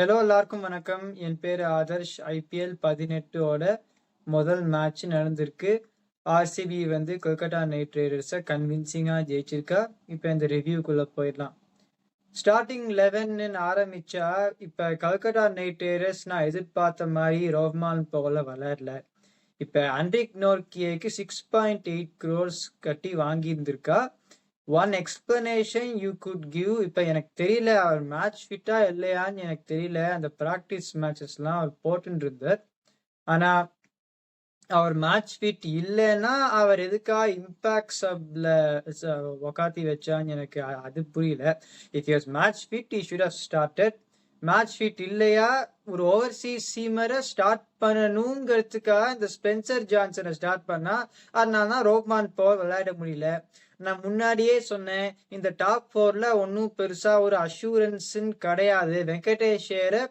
Hello எல்லாருக்கும் வணக்கம். என் பேரு ஆதர்ஷ். ஐபிஎல் 18ஓட முதல் மேட்ச் நடந்திருக்கு. ஆர்சிபி வந்து கொல்கத்தா நைட் ரைடர்ஸை கன்வின்சிங்கா ஜெயிச்சிருக்கா. இப்போ இந்த ரிவ்யூக்குள்ள போயிடலாம். ஸ்டார்டிங் 11 ஆரம்பிச்சா இப்ப கல்கத்தா நைட் ரைடர்ஸ் நான் எதிர்பார்த்த மாதிரி ரோஹ்மான் போல விளையாடல. இப்ப அண்ட்ரிக் நோர்கியேக்கு 6.8 crores கட்டி வாங்கியிருந்திருக்கா. One explanation you could give. இப்ப எனக்கு தெரியல அவர் மேட்ச் ஃபிட்டா இல்லையான்னு எனக்கு தெரியல. அந்த பிராக்டிஸ் மேட்சஸ்லாம் அவர் போட்டுன்னு இருந்தார். ஆனா அவர் மேட்ச் ஃபிட் இல்லைன்னா அவர் எதுக்கா இம்பாக்ட் சப்ல உக்காத்தி வச்சான்னு எனக்கு அது புரியல. If use match fit you should have started. Match fit இல்லையா ஒரு ஓவர்சீஸ் சீமரை ஸ்டார்ட் பண்ணணுங்கிறதுக்காக இந்த ஸ்பென்சர் ஜான்சனை ஸ்டார்ட் பண்ணா அதனால தான் ரோஹ்மான் பவர் விளையாட முடியல. நான் முன்னாடியே சொன்னேன் இந்த டாப் 4ல ஒன்றும் பெருசா ஒரு அஷூரன்ஸ்ன்னு கிடையாது. வெங்கடேஷரை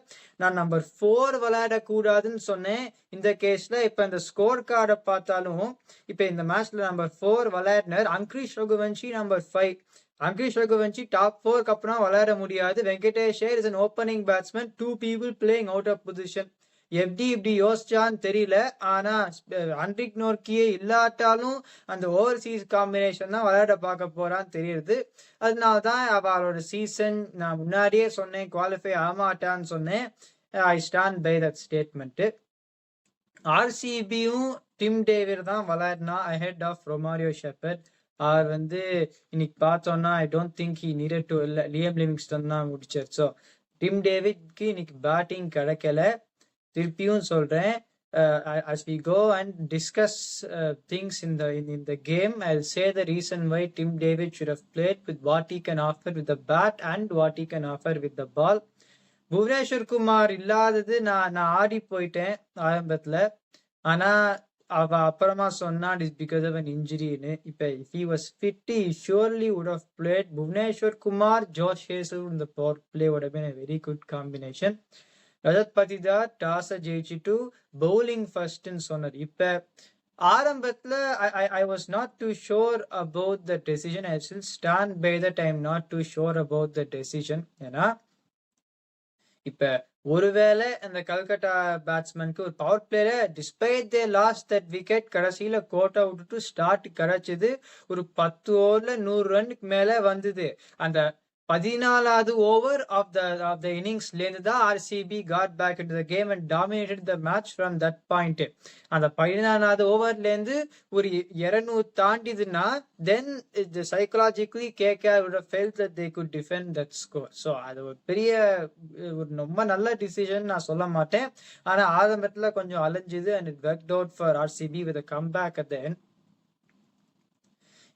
நான் நம்பர் 4 விளையாடக்கூடாதுன்னு சொன்னேன். இந்த கேஸ்ல இப்ப இந்த ஸ்கோர் கார்டை பார்த்தாலும் இப்ப இந்த மேட்ச்ல நம்பர் 4 விளையாடினர் அங்கிரிஷ் ரகுவன்ஷி நம்பர் 5. அங்கிரிஷ் ரகுவன்ஷி டாப் 4க்கு அப்புறம் விளையாட முடியாது. Venkatesh is an opening batsman. 2 people playing out of position. இப்படி யோசிச்சான்னு தெரியல. ஆனா அண்ட்ரிக் நோர்கியே இல்லாட்டாலும் அந்த ஓவர்சீஸ் காம்பினேஷன் தான் விளையாட பார்க்க போறான்னு தெரியுது. அதனாலதான் அவளோட சீசன் நான் முன்னாடியே சொன்னேன் குவாலிஃபை ஆமாட்டான்னு சொன்னேன். I stand by that statement. ஆர்சிபியும் டிம் டேவிட் தான் விளையாடினா அஹெட் ஆஃப் ரொமாரியோ ஷெப்பர்ட். அவர் வந்து இன்னைக்கு பார்த்தோம்னா I don't think he needed to இல்லை, லியம் லிவிங்ஸ்டன் தான் முடிச்சார். ஸோ டிம் டேவிட்க்கு இன்னைக்கு பேட்டிங் கிடைக்கல. திருப்பியும் சொல்றேன், as we go and discuss things in the game, I'll say the reason why Tim David should have played with what he can offer with the bat and what he can offer with the ball. Bhubaneswar Kumar இல்லாதது நான் ஆடி போயிட்டேன் ஆரம்பத்துல. ஆனா அவ அப்புறமா சொன்னா is because of an இன்ஜுரின்னு. இப்ப if he was fit he surely would have played. Bhuvneshwar Kumar, Josh Hazel in the power play would have been a very good combination. Rajat Patidar டாஸை ஜெயிச்சுட்டு பவுலிங் ஃபர்ஸ்ட்னு சொன்னார். இப்ப ஆரம்பத்துல I was not too sure about the decision. I still stand by that I am not too sure about the decision. ஏன்னா இப்ப ஒருவேளை அந்த கல்கட்டா பேட்ஸ்மேனுக்கு ஒரு பவர் பிளேயரை despite they lost that wicket கடைசியில கோட்டை விட்டுட்டு ஸ்டார்ட் கிடைச்சது. ஒரு 10 ஓவர்ல 100 ரன்னுக்கு மேல வந்தது. அந்த 14வது ஓவர் ஆஃப் த இன்னிங்ஸ்ல இருந்து தான் RCB got back into the game and dominated the match from that point. அந்த 14வது ஓவர்ல இருந்து ஒரு 200 தாண்டிதுன்னா then psychologically KKR would have felt that they could defend that score. So அது ஒரு பெரிய ஒரு ரொம்ப நல்ல டிசிஷன் நான் சொல்ல மாட்டேன். ஆனா ஆரம்பத்துல கொஞ்சம் அலைஞ்சுது and it worked out for RCB with a comeback at the end.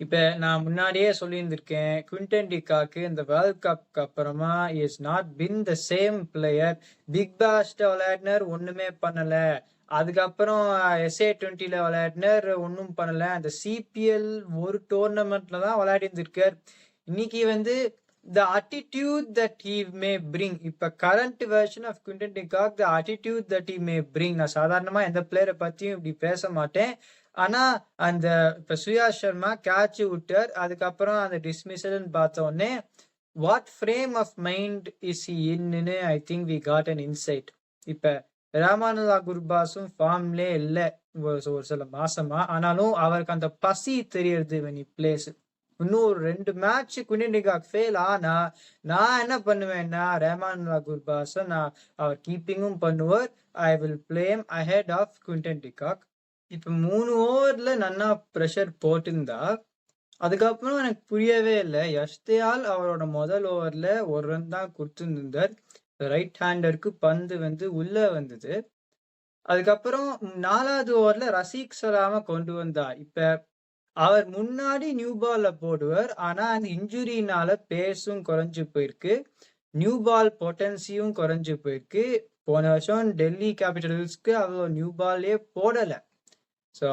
இப்ப நான் முன்னாடியே சொல்லியிருந்திருக்கேன், குவிண்டன் டிகாக்கு இந்த வேர்ல்ட் கப்க்கு அப்புறமா is not been the same player. பிக் பாஸ்ட விளையாடினர் ஒண்ணுமே பண்ணல. அதுக்கப்புறம் SA20ல விளையாடினர் ஒன்றும் பண்ணல. அந்த சிபிஎல் ஒரு டோர்னமெண்ட்ல தான் விளையாடி இருந்திருக்கார். இன்னைக்கு வந்து the attitude that he may bring, இப்ப current version of Quinton de Kock, the attitude that he may bring, நான் சாதாரணமா எந்த பிளேயரை பத்தியும் இப்படி பேச மாட்டேன். ஆனா அந்த இப்ப சுயா சர்மா கேட்ச் விட்டார். அதுக்கப்புறம் அந்த டிஸ்மிசல்னு பார்த்த உடனே what frame of mind is he இன்னு I think we got an insight. இப்ப ராமானுலா குர்பாஸும் ஃபார்ம்லே இல்லை ஒரு சில மாசமா. ஆனாலும் அவருக்கு அந்த பசி தெரியறது when he plays. இன்னும் ஒரு 2 match Quinton de Kock fail ஆனா நான் என்ன பண்ணுவேன்னா ரஹ்மானுல்லா குர்பாஸை நான் அவர் கீப்பிங்கும் பண்ணுவார். I will play him ahead of Quinton de Kock. இப்ப 3 ஓவர்ல நன்னா ப்ரெஷர் போட்டிருந்தா அதுக்கப்புறம் எனக்கு புரியவே இல்லை. யஷ்தயால் அவரோட முதல் ஓவர்ல 1 ரன் தான் கொடுத்துருந்தார். ரைட் ஹேண்டருக்கு பந்து வந்து உள்ள வந்தது. அதுக்கப்புறம் 4வது ஓவர்ல ரசீக் சலாம கொண்டு வந்தார். இப்ப அவர் முன்னாடி நியூ பால்ல போடுவார். ஆனா அந்த இன்ஜுரினால பேஸும் குறைஞ்சு போயிருக்கு, நியூ பால் பொட்டன்சியும் குறைஞ்சு போயிருக்கு. போன வருஷம் டெல்லி கேபிட்டல்ஸ்க்கு அவர் நியூ பால்லே போடல. ஸோ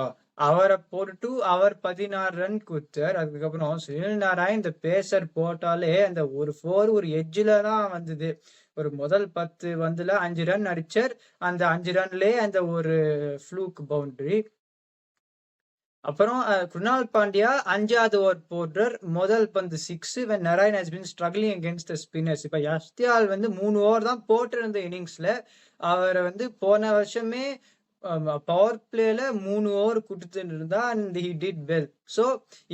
அவரை போட்டுட்டு அவர் 16 ரன் கொடுத்தார். அதுக்கப்புறம் சுனில் நாராயண் இந்த பேசர் போட்டாலே அந்த ஒரு 4 ஒரு எட்ஜில் தான் வந்தது. ஒரு முதல் 10 வந்துல 5 ரன் அடிச்சார். அந்த 5 ரன்லேயே அந்த ஒரு ஃப்ளூக் பவுண்டரி. அப்புறம் குருணால் பாண்டியா 5வது ஓவர் போடுறார். முதல் பந்து 6 when Narayan has been struggling against the spinners. இப்ப யஷ்தியால் வந்து 3 ஓவர் தான் போட்டிருந்த இன்னிங்ஸ்ல. அவரை வந்து போன வருஷமே பவர் பிளேல 3 ஓவர் கொடுத்துட்டு இருந்தா and he did well. So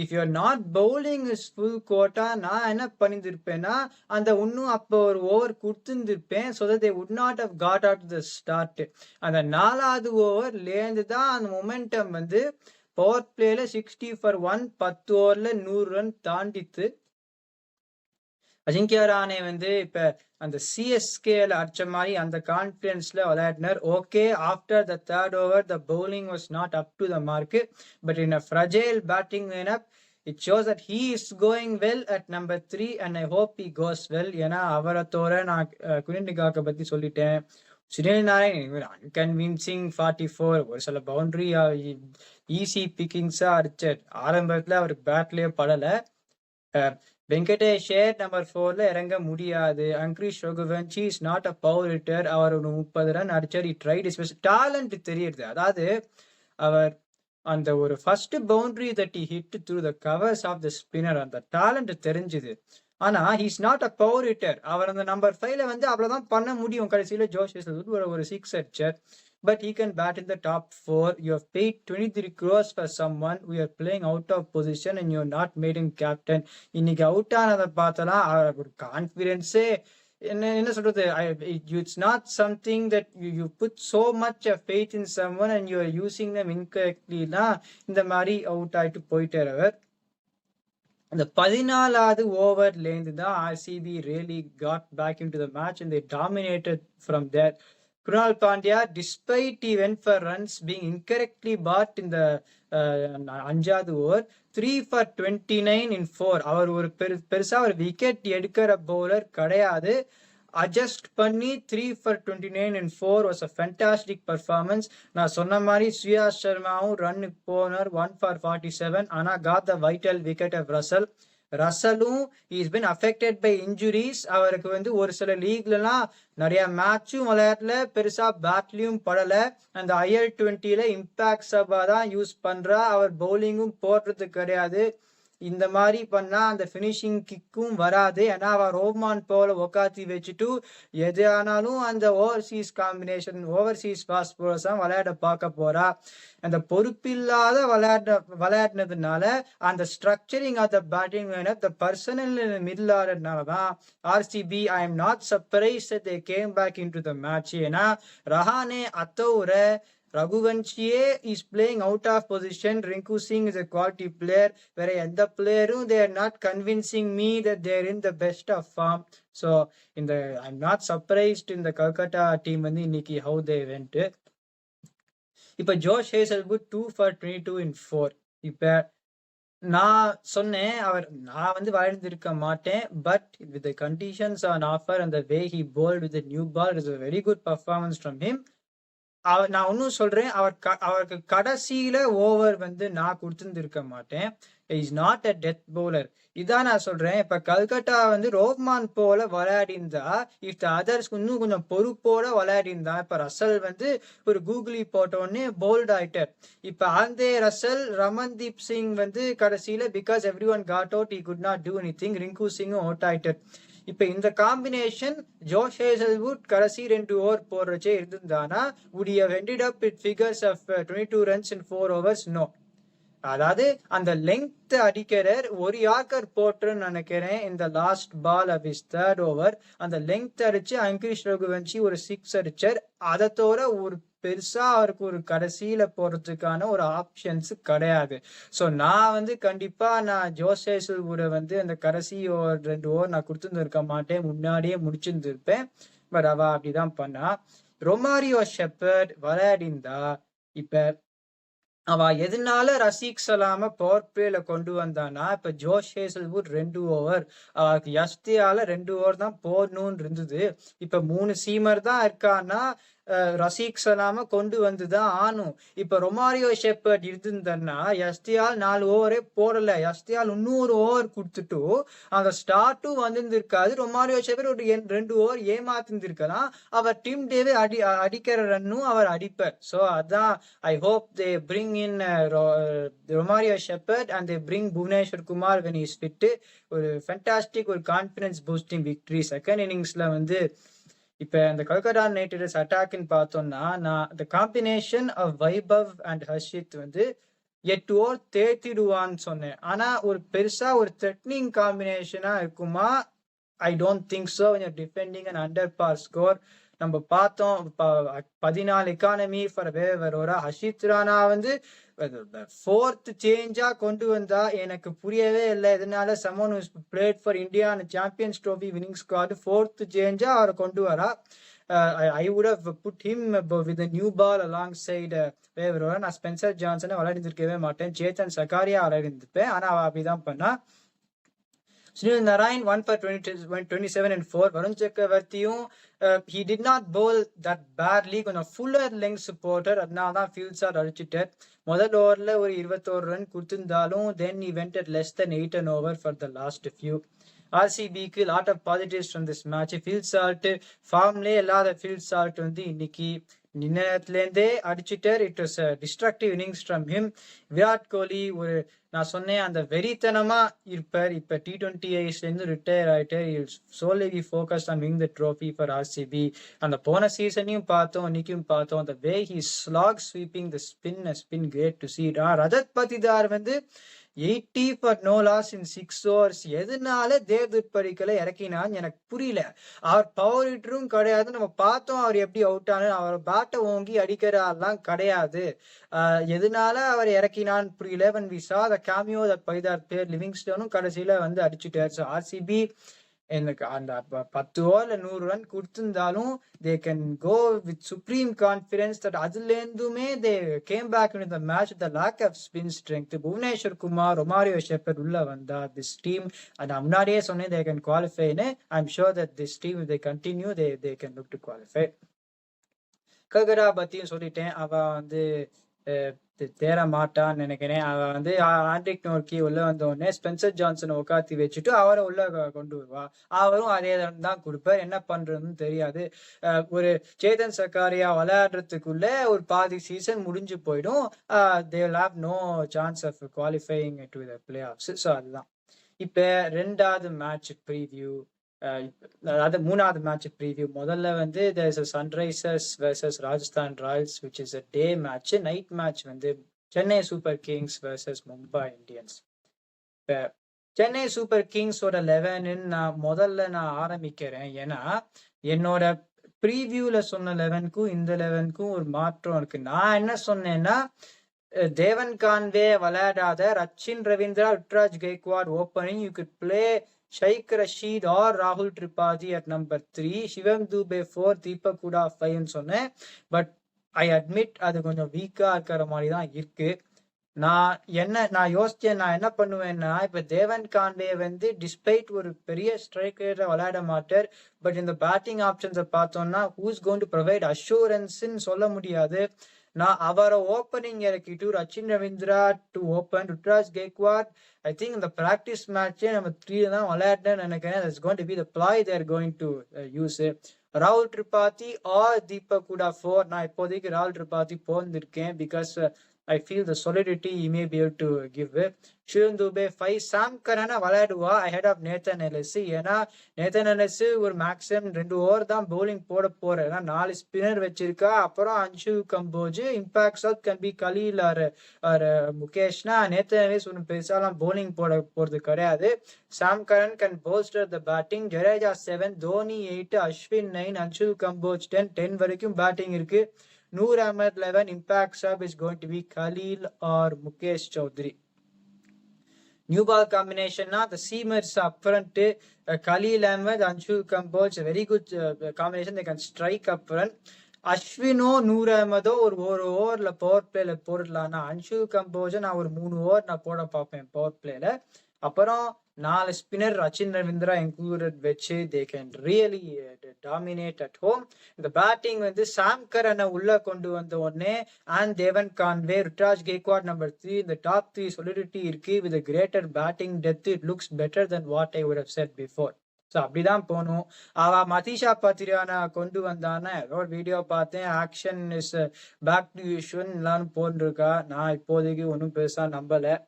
if you are not bowling his full quota, நான் என்ன பண்ணிருப்பேன்னா அந்த இன்னும் அப்போ ஒரு ஓவர் கொடுத்துருப்பேன். so that they would not have got out the start. அந்த 4வது ஓவர்ல இருந்து தான் அந்த மொமெண்டம் வந்து பவர் பிளேல 60 for 1 10 ஓவர்ல 100 ரன் தாண்டித்து. அஜிங்கியா ராணே வந்து இப்ப அந்த சிஎஸ்கேல அடிச்ச மாதிரி அந்த கான்பிடன்ஸ்ல விளையாடினார். Okay, after the 3rd over the bowling was not up to the mark, but in a fragile batting lineup it shows that he is going well at number 3 and I hope he goes well. ஏன்னா அவரை தவிர நான் Quinton de காக்கை பத்தி சொல்லிட்டேன். சுனில் நாராயண் அன்கன்வின்சிங் 44, ஒரு சில boundary easy பிக்கிங்ஸா அடிச்சார். ஆரம்பத்துல அவருக்கு பேட்லயே படல. வெங்கடேஷ் நம்பர் 4ல இறங்க முடியாது. Angkrish Raghuvanshi is not a power hitter. அவர் ஒரு 30 ரன் அடிச்சார். ட்ரைட் இஸ் டேலண்ட் தெரியுது. அதாவது அவர் அந்த ஒரு first boundary that hit through the covers off the spinner, அந்த டேலண்ட் தெரிஞ்சுது. ஆனா he's not a power hitter. அவர் அந்த நம்பர் 5ல வந்து அவ்வளவுதான் பண்ண முடியும். கடைசியில ஜோஷ் ஒரு 6 அடிச்சார். But he can bat in the top 4. You have paid 23 crores for someone who are playing out of position and you're not made him captain. இன்னைக்கு அவுட் ஆனதை பார்த்தலாம் ஒரு கான்ஃபிடன்ஸே என்ன சொல்றது, it's not something that you put so much faith in someone and you are using them இன்கரெக்ட்லினா இந்த மாதிரி அவுட் ஆயிட்டு போயிட்டார் அவர். அந்த 14வது ஓவர்லேருந்து தான் RCB really got back into the match and they dominated from there. Krunal Pandya, despite he went for runs being incorrectly bought in the 5வது ஓவர், 3 for 29 in 4. அவர் ஒரு பெருசா ஒரு விக்கெட் எடுக்கிற பவுலர் கிடையாது. அட்ஜஸ்ட் பண்ணி 3 for 29 in 4 was a fantastic performance. நான் சொன்ன மாதிரி ஸ்ரீயா சர்மாவும் ரன்னுக்கு போனார் 1 for 47. ஆனா got the vital wicket of Russell. ரசலும் is been affected by injuries. அவருக்கு வந்து ஒரு சில லீக்லாம் நிறைய மேட்சும் விளையாடல, பெருசா பேட்லயும் படல. அந்த IL-20ல இம்பாக்ட் சபா தான் யூஸ் பண்றா. அவர் பவுலிங்கும் போடுறது கிடையாது. இந்த மாதிரி பண்ணா அந்த பினிஷிங் கிக்கும் வராது. ஏன்னா அவ ரோமான் போல உக்காத்தி வச்சுட்டு எது ஆனாலும் அந்த overseas combination overseas fast bowlers தான் விளையாட பார்க்க போறா. அந்த பொறுப்பில்லாத விளையாடினதுனால அந்த structuring of the batting lineup the personnel middle ஆர்டர்னாலதான் RCB I am not surprised they came back into the match. ஏன்னா ரஹானே அத்தோர ரகுவன்ஷியே is playing out of position. Rinku Singh is a quality player. வேற எந்த பிளேயரும் they are not convincing me that they are in the best of form. So இந்த I'm not surprised இந்த Calcutta team வந்து இன்னைக்கு how they went. இப்ப ஜோஷ் ஹேசல்வுட் 2 for 22 in 4. இப்ப நான் சொன்னேன் நான் வந்து வளர்ந்திருக்க மாட்டேன், but with the conditions on offer and the way he bowled with the new ball, it is a very good performance from him. நான் ஒன்னும் சொல்றேன், அவருக்கு கடைசியில ஓவர் வந்து நான் கொடுத்துருக்க மாட்டேன். Is not a death bowler. இதான் நான் சொல்றேன். இப்ப கல்கட்டா வந்து ரோஹ்மான் போல விளையாடி இருந்தா, இஃப் த அதர்ஸ் இன்னும் கொஞ்சம் பொறுப்போட விளையாடி இருந்தா, இப்ப ரசல் வந்து ஒரு கூகுளி போட்ட உடனே போல்ட் ஆயிட்டார். இப்ப ஆந்தே ரசல் ரமன்தீப் சிங் வந்து கடைசியில because everyone got out he could not do anything, Rinku சிங்கும் அவுட் ஆயிட்டார். இப்ப இந்த காம்பினேஷன் ஜோஷ் ஹேசல்வுட் கடைசி 2 ஓவர் போடுறச்சே இருந்திருந்தானா would have ended up with figures of 22 runs in 4 overs? No. அதாவது அந்த லெங்த் அடிக்கிறார். ஒரு யார்கர் போட்டுன்னு நினைக்கிறேன் இந்த last ball of is 3rd over. அந்த லெங்த் அடிச்சு அங்கிரிஷ் ரகுவன்ஷி ஒரு 6 அடிச்சார். அதை தவிர ஒரு பெருசா அவருக்கு ஒரு கடைசியில போறதுக்கான ஒரு ஆப்ஷன்ஸ் கிடையாது. ஸோ நான் வந்து கண்டிப்பா நான் ஜோஷ் ஹேசல்வுட் வந்து அந்த கடைசி ஓவர் 2 ஓவர் நான் கொடுத்துருக்க மாட்டேன், முன்னாடியே முடிச்சிருந்திருப்பேன். பட் அவ அப்படிதான் பண்ணா. ரொமாரியோ ஷெப்பர்ட் விளையாடிந்தா இப்ப அவ எதனால ரசீக் சலாம பவர் பிளேல கொண்டு வந்தானா, இப்ப ஜோஷ் ஹேசல்வுட் 2 ஓவர், யஷ்தியால 2 ஓவர் தான் போடணும்னு இருந்தது. இப்ப 3 சீமர் தான் இருக்கான்னா ரசீக் சலாம கொண்டு வந்துதான் ஆனும். இப்ப ரொமாரியோ ஷெப்பர்ட் இருந்திருந்தன்னா எஸ்டிஆல் 4 ஓவரே போடல. எஸ்டிஆல் இன்னொரு ஓவர் கொடுத்துட்டு அந்த ஸ்டார்ட்டும் வந்திருந்திருக்காது. ரொமாரியோ ஷெப்பர்ட் ஒரு 2 ஓவர் ஏமாத்திருந்திருக்கலாம். அவர் டீம் டேவே அடிக்கிற ரன்னும் அவர் அடிப்பார். ஸோ அதான் I hope they bring in Romario Shepherd and they bring Bhuvneshwar Kumar when is fit. ஒரு ஃபென்டாஸ்டிக் ஒரு கான்ஃபிடன்ஸ் பூஸ்டிங் விக்டரி. செகண்ட் இன்னிங்ஸ்ல வந்து இப்ப இந்த கொல்கத்தா நைட் ரைடர்ஸ் அட்டாக்னு பார்த்தோம்னா நான் இந்த combination of Vaibhav and Harshit வந்து 8 ஓவர் தேத்திடுவான்னு சொன்னேன். ஆனா ஒரு பெருசா ஒரு த்ரெட்னிங் காம்பினேஷனா இருக்குமா? I don't think so. Defending and under par score நம்ம பார்த்தோம். 14 எக்கானமி ஃபார் வேவரோட ஹர்ஷித் ராணா வந்து 4th சேஞ்சா கொண்டு வந்தா எனக்கு புரியவே இல்லை. இதனால someone played for India Champions Trophy winning squad 4th சேஞ்சா அவரை கொண்டு வரா. I would have put him with a new ball alongside வேவரோட. நான் ஸ்பென்சர் ஜான்சனை விளையாடிருக்கவே மாட்டேன். சேத்தன் சகாரியா விளையாடிருப்பேன். ஆனா அவ அப்படிதான் பண்ணா. Sunil Narine 1 for 27 and 4. Varun Chakravartiyum he did not bowl that badly. கொஞ்சம் ஃபுல்லர் லெங்ஸ் போட்டர். அதனால தான் ஃபீல்ட் ஷாட் அடிச்சுட்டார். முதல் ஓவர்ல ஒரு 21 run கொடுத்திருந்தாலும் then he went at less than 8 and over for the last few. RCBக்கு lot of positives from this match. Phil Salt ஃபார்ம்லே இல்லாத Phil Salt வந்து இன்னைக்கு நின்னத்துலேருந்தே அடிச்சுட்டார். It was destructive innings from him. Virat Kohli ஒரு நான் சொன்னேன் அந்த வெறித்தனமா இருப்பார். இப்ப T20Iஸ்லேருந்து ரிட்டையர் ஆயிட்டு solely focus on win the trophy for RCB. அந்த போன சீசனையும் பார்த்தோம், இன்னைக்கும் பார்த்தோம். அந்த way he slog sweeping the spin great to see. Rajat Patidar வந்து 80 for no loss in 6 overs. எதனால தேவ்தூத் படிக்கலை இறக்கினான்னு எனக்கு புரியல. அவர் பவர் ஹிட்டரும் கிடையாது. நம்ம பார்த்தோம் அவர் எப்படி அவுட் ஆனு. அவர் பேட்டை ஓங்கி அடிக்கிறாரெல்லாம் கிடையாது. எதனால அவர் இறக்கினான்னு புரியல. when we saw the cameo that பைதார் பேர் லிவிங்ஸ்டனும் கடைசியில வந்து அடிச்சுட்டார். ஸோ RCB எனக்கு அந்த 10 ஓவர்ல 100 ரன் கொடுத்திருந்தாலும் they can go with supreme confidence that அதுலேருந்துமே they came back into the match with the lack of spin strength. Bhuvneshwar Kumar, Romario Shepherd உள்ள வந்தா this team நான் முன்னாடியே சொன்னேன் they can qualify. I'm sure that this team if they continue they can look to qualify. கல்கரா பத்தியும் சொல்லிட்டேன். அவ வந்து தேர மாட்டான்னு நினைக்கிறேன். அவ வந்து ஆண்ட்ரிக் நோக்கி உள்ள வந்த உடனே ஸ்பென்சர் ஜான்சனை உட்காத்தி வச்சுட்டு அவரை உள்ள கொண்டு வருவா. அவரும் அதே தான் கொடுப்பார். என்ன பண்றதுன்னு தெரியாது. ஒரு சேதன் சக்காரியா விளையாடுறதுக்குள்ள ஒரு பாதி சீசன் முடிஞ்சு போயிடும். they will have no chance of qualifying to the playoffs. So அதுதான். இப்ப 2வது மேட்ச் ப்ரீவியூ, அதாவது 3வது மேட்ச் ப்ரீவியூ. முதல்ல வந்து there is a Sunrisers versus Rajasthan Royals which is a day match. Night match வந்து Chennai Super Kings versus Mumbai Indians. இப்போ Chennai super கிங்ஸோட 11 நான் ஆரம்பிக்கிறேன். ஏன்னா என்னோட ப்ரீவியூல சொன்ன 11க்கும் இந்த 11க்கும் ஒரு மாற்றம் இருக்கு. நான் என்ன சொன்னேன்னா தேவன் கான்வே விளையாடாத Rachin Ravindra, Ruturaj Gaikwad opening. You could play Shaikh Rashid or Rahul Tripathi at number 3. Shivam Dube 4, Deepak Huda 5 சொன்னேன். பட் ஐ அட்மிட் அது கொஞ்சம் வீக்கா இருக்கிற மாதிரி தான் இருக்கு. நான் யோசிச்சேன் நான் என்ன பண்ணுவேன்னா இப்ப தேவன் கான்வே வந்து டிஸ்பைட் ஒரு பெரிய ஸ்ட்ரைக்கர் விளையாட மாட்டார். பட் இந்த பேட்டிங் ஆப்ஷன்ஸை பார்த்தோம்னா ஹூஸ் கோயிங் டு ப்ரொவைட் அஷூரன்ஸ்ன்னு சொல்ல முடியாது. நான் அவரை ஓப்பனிங் இறக்கிட்டு Rachin Ravindra to open, Ruturaj Gaikwad I think இந்த ப்ராக்டிஸ் மேட்சே நம்ம 3 தான் விளையாடுன்னு நினைக்கிறேன். that's going to be the ploy they are going to use. ராகுல் திரிபாதி ஆர் தீபக் ஹூடா 4. நான் இப்போதைக்கு ராகுல் திரிபாதி போந்திருக்கேன் because I feel the solidity he may be able to give. Shivam Dube 5. Sam Curran விளையாடுவா ahead of Nathan Ellis. ஏன்னா Nathan Ellis ஒரு maximum 2 over தான் bowling போட போற. ஏன்னா 4 ஸ்பின்னர் வச்சிருக்கா. அப்புறம் அன்ஷு கம்போஜ், இம்பாக்ட் சவுத் கேன் பி கலீல் ஆர் முகேஷ்னா. நேத்தன் எல்லிஸ் ஒன்றும் பெருசாலாம் பவுலிங் போறது கிடையாது. Sam Curran can bolster the batting. Jadeja 7, Dhoni 8, Ashwin 9, Anshul Kamboj 10 வரைக்கும் பேட்டிங் இருக்கு. Noor Ahmed 11. Impact sub is going to be Khalil or Mukesh Chaudhary. New ball combination the seamers up front. Khalil Ahmed, Anshu Kamboj, very good combination. They can strike up front. அஸ்வினோ Noor அஹமதோ ஒரு ஓவர்ல power பிளேல போடலாம். அன்ஷு கம்போஜ நான் ஒரு 3 over நான் போட பார்ப்பேன் power பிளேல. அப்புறம் 4 ஸ்பின்னர் ரச்சின் ரவீந்திரா இன்க்ளூடட் வச்சு they can really dominate at home. இந்த பேட்டிங் வந்து சாம் கரனை உள்ள கொண்டு வந்த உடனே அண்ட் தேவன் கான்வே, ருத்ராஜ் கெய்க்வாட் நம்பர் 3 இந்த டாப் 3 solidity இருக்கு. With greater batting depth it looks better then what I would have set before. So அப்படிதான் போகணும். அவ மதீஷா பத்திரியானா கொண்டு வந்தானே ஏதோ ஒரு வீடியோ பார்த்தேன், action is back to usual எல்லாரும் போன்றிருக்கா. நான் இப்போதைக்கு ஒன்றும் பெருசா நம்பல.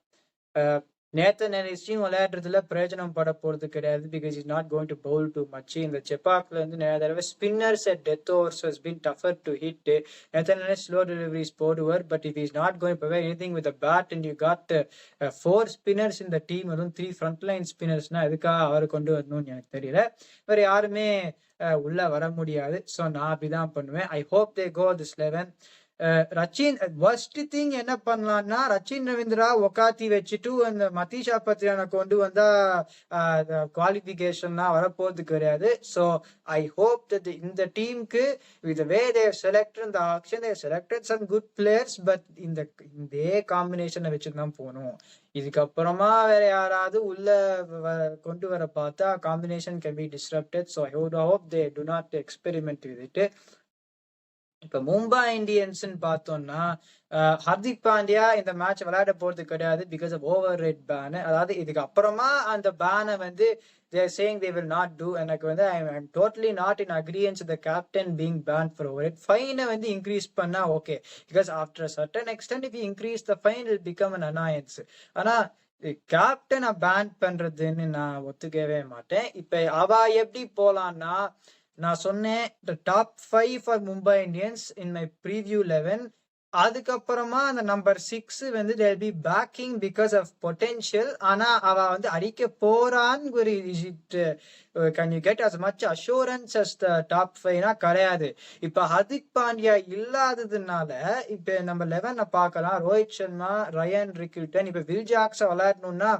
நேத்தன் எரிஸ்டியும் விளையாடுறதுல பிரயோஜனம் பட போறது கிடையாது. Because is not going to bowl too much. இந்த செப்பாக்ல வந்து நிறைய தடவை spinners at death overs has been tougher to hit. Nathan Ellis slow deliveries போடுவார். But if is not going provide anything with bat and you got 4 spinners இந்த team, அதுவும் 3 front line ஸ்பின்னர்ஸ்னா எதுக்காக அவர் கொண்டு வரணும்னு எனக்கு தெரியல. வேற யாருமே உள்ள வர முடியாது. ஸோ நான் அப்படிதான் பண்ணுவேன். I hope they go this 11. Rachin worst thing என்ன பண்ணலாம்னா ரச்சின் ரவீந்திரா ஒக்காத்தி வச்சுட்டு அந்த மதீஷா பத்திரியானை கொண்டு வந்தா குவாலிஃபிகேஷன்லாம் வரப்போறது கிடையாது. ஸோ ஐ ஹோப் தட் இந்த டீமுக்கு வித் வே தேவ் செலக்டட் இந்த action they've selected some good players. But இதே காம்பினேஷனை வச்சு தான் போகணும். இதுக்கப்புறமா வேற யாராவது உள்ள கொண்டு வர பார்த்தா combination can be disrupted. So I hope they do not experiment with it. இப்ப மும்பை இந்தியன்ஸ் பார்த்தோம்னா ஹர்திக் பாண்டியா இந்த மேட்ச் விளையாட போறது கிடையாது because of over rate ban. அதாவது இதுக்கு அப்புறமா அந்த பேனை வந்து they are saying they will not do. எனக்கு வந்து I'm totally not in agreement with the captain being banned for over it. Fine வந்து increase பண்ணா okay, because after a certain extent if you increase the fine it will become an annoyance. ஆனா கேப்டனை pan பண்றதுன்னு நான் ஒத்துக்கவே மாட்டேன். இப்ப அவ எப்படி போலான்னா நான் சொன்னேன் the top 5 for Mumbai Indians in my preview 11. அதுக்கப்புறமா அந்த நம்பர் 6 வந்து they'll be backing because of potential. ஆனா அவ வந்து அடிக்க போறான்னு ஒரு can you get as much assurance as the top 5னா கிடையாது. இப்ப ஹர்திக் பாண்டியா இல்லாததுனால இப்ப நம்ம 11 பார்க்கலாம். ரோஹித் சர்மா, ரயன் ரிக்கில்டன், இப்ப வில் ஜாக்ஸ விளையாடணும்னா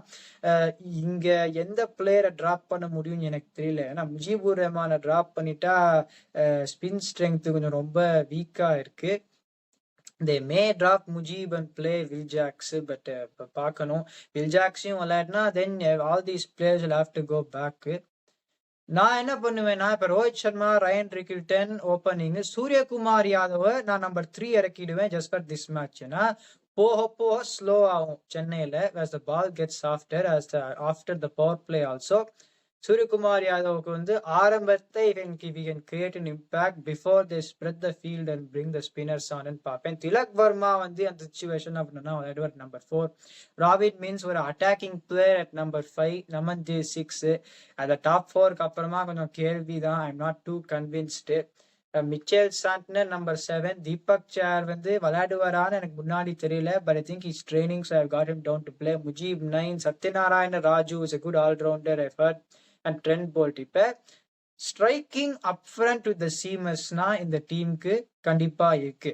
இங்க எந்த பிளேயரை டிராப் பண்ண முடியும்னு எனக்கு தெரியல. ஏன்னா முஜிபுர் ரஹ்மானை டிராப் பண்ணிட்டா ஸ்பின் ஸ்ட்ரென்த் கொஞ்சம் ரொம்ப வீக்கா இருக்கு. they may drop Mujib and play Will Jacks, but பார்க்கணும். Will Jacks-ஐயும் விளையாடினா then all these players will have to go back. நான் என்ன பண்ணுவேன்னா இப்ப Rohit Sharma, Ryan Rickelton opening, Suryakumar Yadav நான் நம்பர் 3 இறக்கிடுவேன் ஜஸ்ட் ஃபார் திஸ் மேட்ச். ஏன்னா போக ஸ்லோ ஆகும் சென்னையில as the ball gets softer after the power play also. Suryakumar யாதவுக்கு வந்து ஆரம்பத்தை we can create an impact before they spread the field and bring the spinners on ன்னு பார்ப்பேன். திலக் வர்மா வந்து அந்த சிச்சுவேஷன் அப்படின்னா எட்வர்ட் நம்பர் 4, ராபின் மீன்ஸ் ஒரு அட்டாக்கிங் பிளேயர் அட் நம்பர் 5, நமன்ஜி 6. அந்த டாப் 4க்கு அப்புறமா கொஞ்சம் கேள்விதான். I am not too convinced. Mitchell Santner number 7, Deepak Chahar வந்து விளையாடுவாரான்னு எனக்கு முன்னாடி தெரியல. But I think is training, so I got him down to play. Mujeeb 9, Satyanarayana Raju is a good all-rounder effort and Trent Bolt. இப்ப striking up front with the சீமர்ஸ்னா இந்த டீமுக்கு கண்டிப்பா இருக்கு.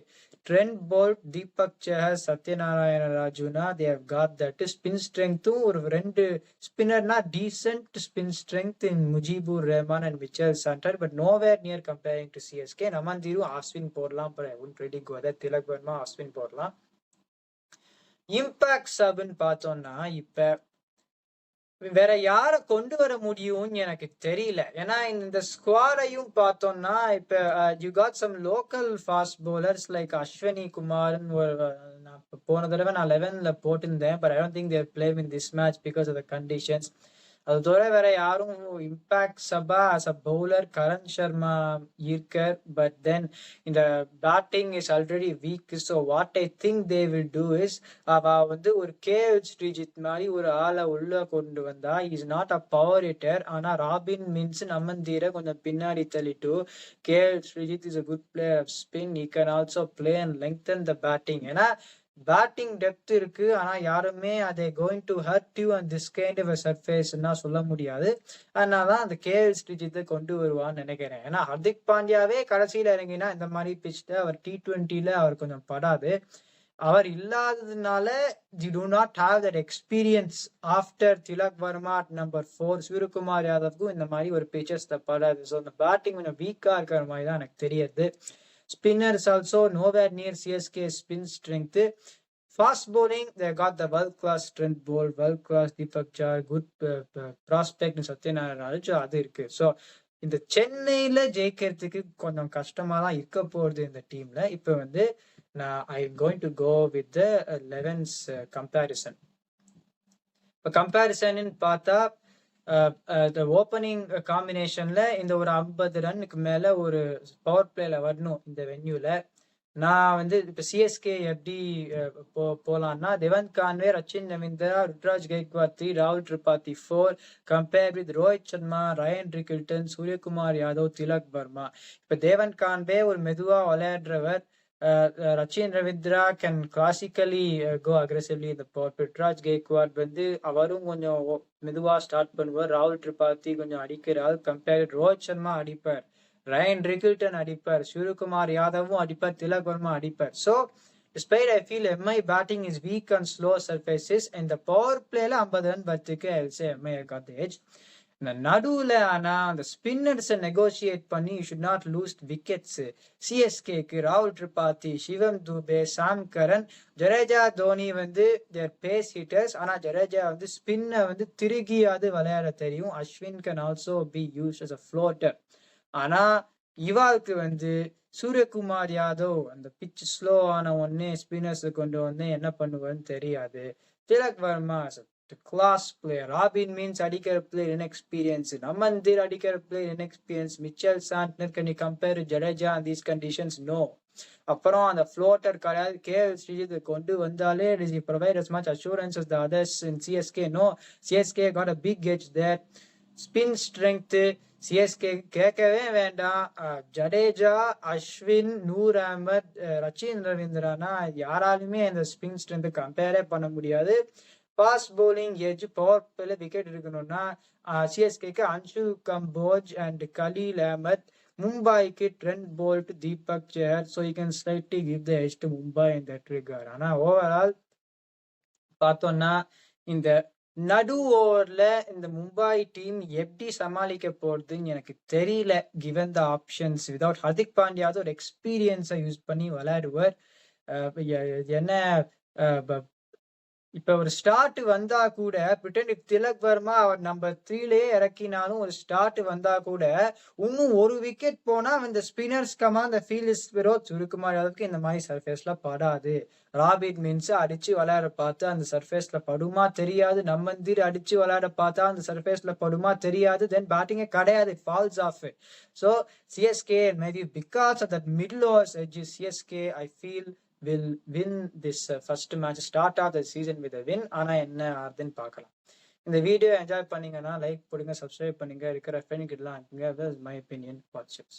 ட்ரெண்ட் போல்ட், தீபக் சஹர், சத்யநாராயண ராஜுனா they have got that. Spin ஸ்ட்ரெங்த்தும் ஒரு 2 ஸ்பின்னர்னா decent spin strength in Mujibur Rahman and Mitchell Santner, but nowhere near comparing to CSK. நமந்தீரு ஆஸ்வின் போடலாம், but I would rather go that. Tilak Varma, Ashwin போடலாம். இம்பாக்ட் சப்னு பார்த்தோம்னா இப்ப வேற யார கொண்டு வர முடியும்னு எனக்கு தெரியல. ஏன்னா இந்த ஸ்குவாடையும் பார்த்தோம்னா இப்ப you got some local fast bowlers like Ashwani Kumar. நான் போன தடவை நான் 11ல போட்டிருந்தேன், but I don't think there play in this match because of the conditions. அது தவிர வேற யாரும் இம்பாக்ட் சபா as a bowler Karn Sharma இருக்கர். பட் தென் இந்த batting is already weak. So what I think they will do is அவ வந்து ஒரு கேஎல் ஸ்ரீஜித் மாதிரி ஒரு ஆளை உள்ள கொண்டு வந்தா is not a power hitter. ஆனா ராபின் மீன்ஸ் நமந்தீரை கொஞ்சம் பின்னாடி தள்ளிட்டு K L Shrijith is a good player of spin. He can also play and lengthen the batting. ஏன்னா பேட்டிங் டெப்த் இருக்கு, ஆனா யாருமே அதை going to hurt you and this kind of சர்ஃபேஸ்னா சொல்ல முடியாது. அதனாலதான் அந்த கேஎல் ஸ்ரீஜித்தை கொண்டு வருவான்னு நினைக்கிறேன். ஏன்னா ஹர்திக் பாண்டியாவே கடைசியில இறங்கினா இந்த மாதிரி பிச்சுட்டு அவர் T20ல அவர் கொஞ்சம் படாது. அவர் இல்லாததுனால you do not have that experience after Tilak Varma at number 4. Suryakumar யாதவ்க்கும் இந்த மாதிரி ஒரு பிச்சர்ஸ் படாது. ஸோ அந்த பேட்டிங் கொஞ்சம் வீக்கா இருக்கிற மாதிரி தான் எனக்கு தெரியுது. Spinners also nowhere near CSK spin strength. Fast bowling, they got the world-class Trent Bolt, world-class Deepak Char, good prospect Satyanarayana அது இருக்கு. ஸோ இந்த சென்னையில ஜெயிக்கிறதுக்கு கொஞ்சம் கஷ்டமா தான் இருக்க போகுது இந்த டீம்ல. இப்போ வந்து நான் I going to go with the 11's comparison. இப்போ கம்பேரிசன் பார்த்தா ஓப்பனிங் காம்பினேஷன்ல இந்த ஒரு 50 ரன்னுக்கு மேல ஒரு பவர் பிளேல வரணும் இந்த வென்யூல. நான் வந்து இப்ப சிஎஸ்கே எப்படி போலாம்னா தேவன் கான்வே, ரச்சின் ரவீந்திரா, ருத்ராஜ் கெய்க்வாட் 3, ராகுல் Tripathi 4, compare with Rohit Sharma, Ryan Rickelton, Suryakumar Yadav, Tilak Varma. இப்ப தேவன் கான்வே ஒரு மெதுவா விளையாடுறவர். Rachin Ravindra can classically go aggressively இந்த ருத்ராஜ் கெய்க்வாட் வந்து அவரும் கொஞ்சம் மெதுவா ஸ்டார்ட் பண்ணுவார். ராகுல் திரிபாதி கொஞ்சம் அடிக்கிறார். கம்பேர் ரோஹித் சர்மா அடிப்பார், ரயன் ரிக்கில்டன் அடிப்பார், சூரியகுமார் யாதவும் அடிப்பார், திலக் வர்மா அடிப்பார். So despite I feel MI batting is weak on slow surfaces and the power playல 50 run வரத்துக்கு I will say MI got the edge. இந்த நடுவுல ஆனா அந்த ஸ்பின்னர்ஸை நெகோசியேட் பண்ணி you should not lose wickets. சிஎஸ்கேக்கு ராகுல் திரிபாதி, சிவம் துபே, சாம் கரன், ஜடேஜா, தோனி வந்து தேர் பேஸ் ஹிட்டர்ஸ். ஆனா ஜடேஜா வந்து ஸ்பின்னை வந்து திருகியாவது விளையாட தெரியும். Ashwin can also be use as a floater. ஆனா இவாளுக்கு வந்து சூரியகுமார் யாதவ் அந்த பிச் ஸ்லோ ஆன உடனே ஸ்பின்னர்ஸ் கொண்டு வந்து என்ன பண்ணுவான்னு தெரியாது. திலக் வர்மா கிளாஸ் பிளேயர், ராபின் மீன்ஸ் அடிக்கிற பிளேயர் இன்எக்ஸ்பீரியன்ஸ், நமந்தீர் அடிக்கிற player inexperience, Mitchell Santner can you compare Jadeja and these conditions? No. அப்புறம் அந்த ஃப்ளோட்டர் கிடையாது. கேஎல் ஸ்ரீஜித் கொண்டு வந்தாலே it is provide as much assurance as the others in CSK. No, CSK got a big edge there. Spin strength CSK கேட்கவே வேண்டாம். ஜடேஜா, அஸ்வின், நூர் அஹமத், ரச்சின் ரவீந்திரானா யாராலுமே இந்த spin strength கம்பேரே பண்ண முடியாது. ஃபாஸ்ட் பவுலிங் எஜ் பவர் பிளேல விக்கெட் இருக்கணும்னா சிஎஸ்கேக்கு அன்சு கம்போஜ் அண்ட் கலீல் அஹமத், மும்பைக்கு Trent Boult, Deepak Chahar. So you can slightly give the edge to Mumbai in that regard. ஆனா ஓவரால் பார்த்தோம்னா இந்த நடு ஓவர்ல இந்த மும்பை டீம் எப்படி சமாளிக்க போறதுன்னு எனக்கு தெரியல. Given the options without Hardik பாண்டியாவது ஒரு எக்ஸ்பீரியன்ஸை யூஸ் பண்ணி விளையாடுவார். என்ன இப்ப ஒரு ஸ்டார்ட் வந்தா கூட பிரிட்டன் திலக் வர்மா அவர் நம்பர் 3லயே இறக்கினாலும் ஒரு ஸ்டார்ட் வந்தா கூட இன்னும் ஒரு விக்கெட் போனா இந்த ஸ்பின்னர்ஸ்கமா அந்த ஃபீல்ட் விரோத் சூரியகுமார் யாதவுக்கு இந்த மாதிரி சர்ஃபேஸ்ல படாது. ராபின் மீன்ஸ் அடிச்சு விளையாட பார்த்தா அந்த சர்ஃபேஸ்ல படுமா தெரியாது. நம்மந்தீர் அடிச்சு விளையாட பார்த்தா அந்த சர்ஃபேஸ்ல படுமா தெரியாது. தென் பேட்டிங்கே கிடையாது, falls off. So CSK maybe because of that middle overs edge CSK I feel will win this first match, start of the season with a win. ஆனா என்ன ஆகுதுன்னு பார்க்கலாம். இந்த வீடியோ என்ஜாய் பண்ணீங்கன்னா லைக் போடுங்க, சப்ஸ்கிரைப் பண்ணுங்க, இருக்கிற ஃப்ரெண்ட் கிட்டலாம் அனுப்புங்க. My opinion watchers.